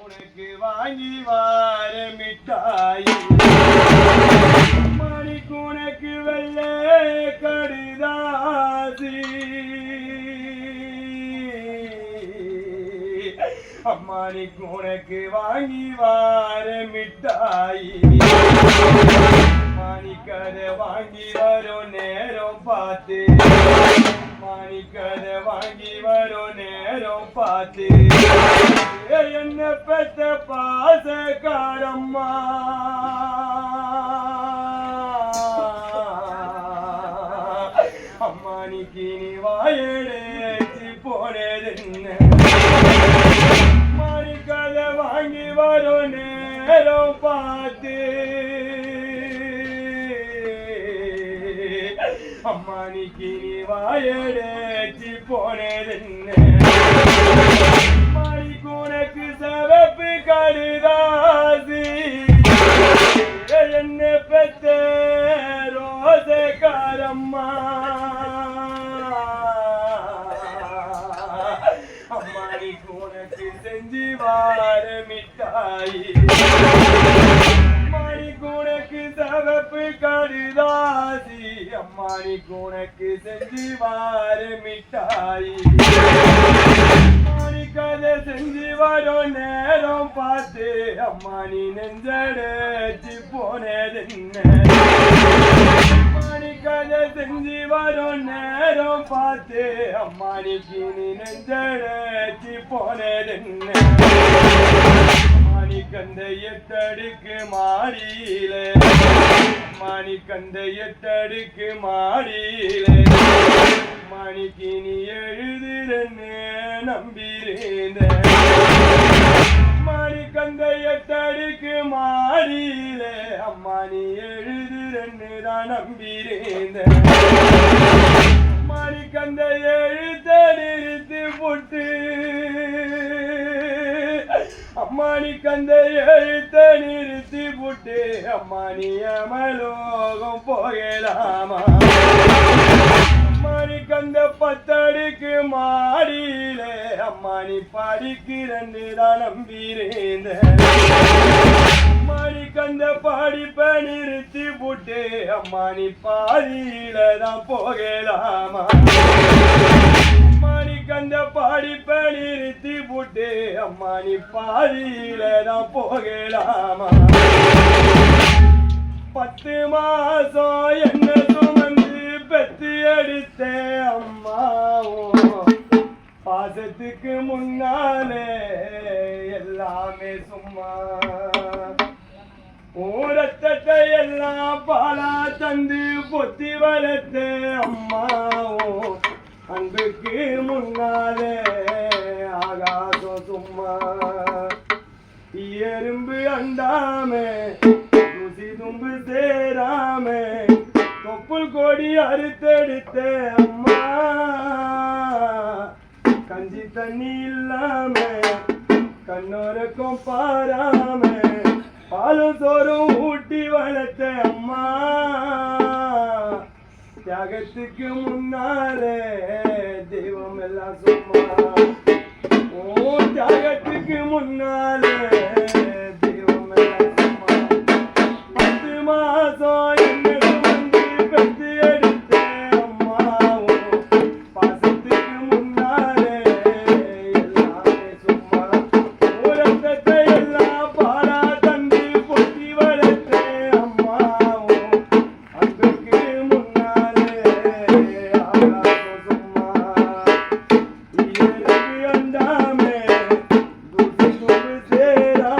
உனக்கு வாங்கி வார மிட்டாய் மணிக்கு உனக்கு வெள்ள கடிதாசி அம்மானிக்கு உனக்கு வாங்கி வார மிட்டாய் மாணிக்கதை வாங்கி வரும் நேரம் பார்த்து மாணிக்கதை வாங்கி வரும் நேரம் பார்த்து என்ன பெற்ற பாசக்காரம்மா அம்மானிக்கு நீ வாயெடுத்து போனதென்ன மாணிக்கதை வாங்கி வரும் நேரம் பார்த்து அம்மானிக்கு நீ வாயெடுத்து போனதென்ன மாணிக்கு உனக்கு சிவப்பு கடிதாசி என்ன பெற்ற ரோசக்காரம்மா அம்மானிக்கு உனக்கு செஞ்சு வார மிட்டாய் மாணிக்கு உனக்கு சிவப்பு கடிதாசி அம்மானிக்கு உனக்கு செஞ்சு வார மிட்டாய் மாணிக்கதை செஞ்சு வரும் நேரம் பார்த்து அம்மானி நெஞ்சடைச்சு போனதென்ன மாணிக்கதை செஞ்சு வரும் நேரம் பார்த்து அம்மானிக்கு நீ நெஞ்சடைச்சு போனதென்ன மாணிக்கந்த எட்டடுக்கு மாடியிலே மாணிக்கந்த எட்டடுக்கு மாடியிலே மாணிக்கு நீ எழுதுறன்னு நம்பிருந்த மாணிக்கந்த எட்டடுக்கு மாடியிலே அம்மா நீ எழுதுறன்னு தான் நம்பிருந்த மாணிக்கந்த எழுத்த நிறுத்தி போட்டு அம்மானிக்கந்த எழுத்த நிறுத்தி போட்டு அம்மானி அமலோகம் போகலாமா அம்மானிக்கந்த பத்தடுக்கு மாடியிலே அம்மானி படிக்கிறன்னு தான் நம்பிருந்த அம்மானிக்கந்த படிப்பை நிறுத்தி போட்டு அம்மானி பாதியில தான் போகலாமா மாணிக்கந்த படிப்பை நிறுத்தி போட்டு அம்மானி பாதியில தான் போகலாமா 10 மாசம் என்ன சுமந்து பெத்து எடுத்த அம்மாவும் பாசத்துக்கு முன்னாலே எல்லாமே சும்மா ஊரத்தட்டை எல்லாம் பாலா தந்து பொத்தி வளர்த்த அம்மாவும் அன்புக்கு முன்னாலே ஆகாசம் சும்மா எறும்பு அண்டாமே தூசி தும்பு சேராமே தொப்புள் கொடி அறுத்தெடுத்த அம்மா கஞ்சி தண்ணி இல்லாம கண்ணோருக்கும் பாராம பாலும் சோறும் ஊட்டி வளர்த்த அம்மா தியாகத்துக்கு முன்னாலே தெய்வம் எல்லாம் சும்மா ஓ தியாகத்துக்கு முன்னாலே தெய்வம் எல்லாம் சும்மா 10 மாசம் என்ன சுமந்து பெற்று எடுத்த அம்மாவும் பாசத்துக்கு முன்னாலே எல்லாமே சும்மா உரத்தை எல்லாம் பாலா தந்து பொத்தி வளர்த்த அம்மாவும் அன்புக்கு அண்டாமே தூசி தும்பு சேரா